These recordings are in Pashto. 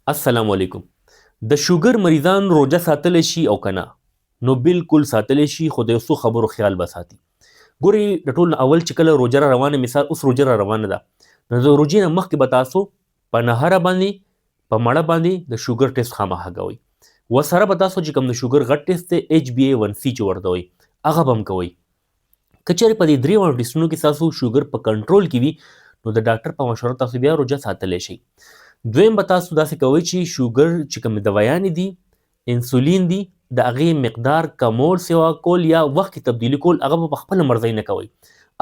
السلام علیکم. د شوګر مریضان روژه ساتلی شي او که نه؟ نو بالکل ساتلی شي، خو د یو څو خبرو خیال به ساتي. ګورئ، د ټول نه اول چې کله روژه را روانه، مثال اوس روژه را روانه ده، نو د روژې نه مخکې به تاسو په نهره باندې په مړه باندې د شوګر ټیسټ خامخا کوئ. ورسره به تاسو چې کوم د شوګر غټ ټیسټ دی HbA1c چې ورته وایي هغه به هم کوئ. که چېرې په دې درې واړو ټیسټونو کې ستاسو شوګر په کنټرول کې وي، نو د ډاکټر په مشوره تاسو بیا روژه ساتلی شئ. دویم به تاسو داسې کوئ چې شوګر چې کوم دوايانې دي، انسولین دي، د هغې مقدار کمول سیوا کول یا وخت کې تبدیلي کول، هغه به په خپله مرضۍ نه کوئ.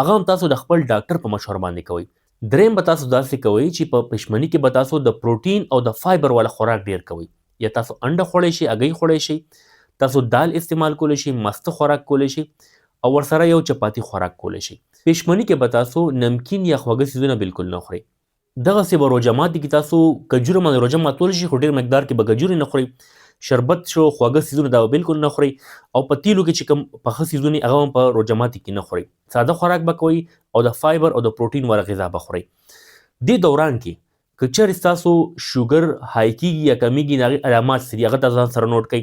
هغه هم تاسو د خپل ډاکټر په مشوره باندې کوئ. دریم به تاسو داسې کوئ چې په پشمني کې به تاسو د پروټین او د فایبر والا خوراک ډیر کوئ. یا تاسو انډه خوړی شئ، هګۍ خوړی شئ، تاسو دال استعمال کولی شئ، مسته خوراک کولی شئ، او ورسره یو چپاتی خوراک کولی شئ. پشمني کې به تاسو نمکین یا خواږه څیزونه بالکل نه خورئ. دغسې به روژه ماتي کې تاسو کجوره باندې روژه ماتولی شي، خو ډېر مقدار کې به کجورې نه خورئ. شربت شو، خواږه څیزونه دا به بالکل نه خورئ، او په تیلو کې چې کوم پخه څیزونه هغه هم په روژه ماتي کې نه خورئ. ساده خوراک به کوئ او د فایبر او د پروټین والا غذا به خورئ. دې دوران کې که چېرې ستاسو شوګر های کېږي یا کمیږي، د هغې علامات څه دي هغه تاسو ځان سره نوټ کړئ.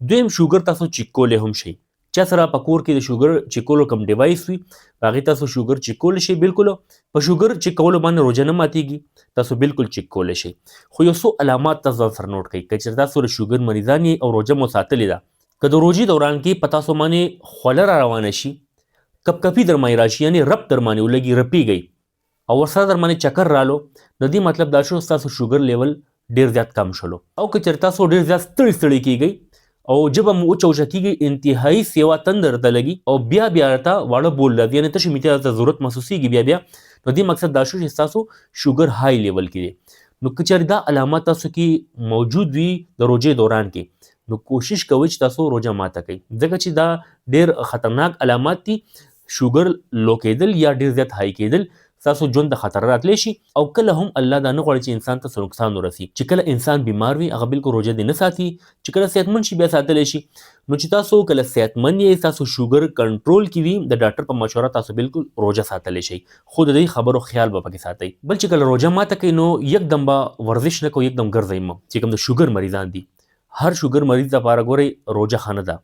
دویم، شوګر تاسو چیک کولی هم شئ. چا سره په کور کې د شوګر چیک کولو کوم ډیوایس وي، په هغې تاسو شوګر چیک کولی شئ. بالکل په شوګر چیک کولو باندې روژه نه ماتېږي، تاسو بالکل چیک کولی شئ. خو یو څو علامات تاسو ځان سره نوټ کړئ. که چېرې تاسو د شوګر مریضان یې او روژه مو ساتلې ده، که د روژې دوران کې په تاسو باندې خوله را روانه شي، کپکپي در باندې راشي، یعنې رپ در باندې ولګي، رپېږئ، او ورسره در باندې چکر رالو، د دې مطلب دا شو ستاسو شوګر لیول ډېر زیات کم شلو. او که چېرې تاسو ډېر زیات ستړي کېږئ او ژبه مو وچه وچه کېږي، انتهایي سیوا تنده درته لګي، او بیا ورته واړه بول راځي، یعنې تشې میتې درته ضرورت محسوسېږي بیا، نو دې مقصد دا شو چې ستاسو شوګر های لیول کې دی. نو که چېرې دا علامات تاسو کې موجود وي د روژې دوران کې، نو کوشش کوئ چې تاسو روژه ماته کړئ، ځکه چې دا ډېر خطرناک علامات دي. شوګر لو کېدل یا ډېر زیات های کېدل ستاسو ژوند ته خطر راتلی شي، او کله هم الله دا نه غواړي چې انسان ته څه نقصان ورسي. چې کله انسان بیمار وي، هغه بالکل روژه دې نه ساتي. چې کله صحتمند شي بیا ساتلی شي. نو چې تاسو کله صحتمند یې، تاسو شوګر کنټرول کې وي، د ډاکټر په مشوره تاسو بالکل روژه ساتلی شي، خو د دې خبرو خیال به پکې ساتئ. بل چې کله روژه ماته کوي، نو یکدم به ورزش نه کوئ، یکدم ګرځئ مه. چې کوم د شوګر مریضان دي، هر شوګر مریض دپاره ګورئ روژه ښه نه ده.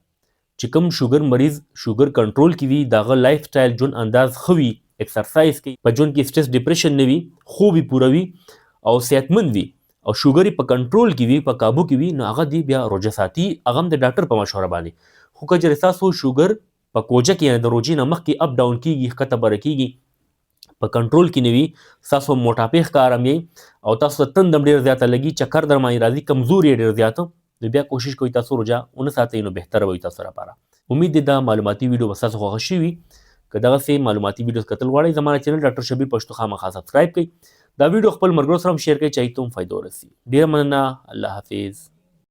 چې کوم شوګر مریض شوګر کنټرول کې وي، د هغه لایف سټایل ژوند انداز ښه وي، ایکسرسایز کوي، په ژوند کې سټرس ډپریشن نه وي، خوب یې پوره وي او صحتمند وي، او شوګر یې په کنټرول کې وي، په کابو کې وي، نو هغه دی بیا روژه ساتي، هغه هم د ډاکټر په مشوره باندې. خو که چېرې ستاسو شوګر په کوجه کې، یعنې د روژې نه مخکې اپ ډاون کېږي، ښکته بره کېږي، په کنټرول کې نه وي، ستاسو موټاپې ښکارم یې، او تاسو ته تنده هم ډېر زیاته لګي، چکر در باندې راځي، کمزوري یې ډېر زیاته، نو بیا کوشش کوئ تاسو روژه ونه ساتئ، نو بهتره به وي تاسو لپاره. امید دی دا معلوماتي ویډیو به ستاسو خوښه شوي وي. که دغسې معلوماتي ویډیوز کتل غواړئ، زما چینل ډاکټر شبیر پښتو خامخا سبسکرایب کړئ. دا ویډیو خپل ملګرو سره هم شیر کړئ چې هغوی ته هم فایده ورسي. ډېره مننه. الله حافظ.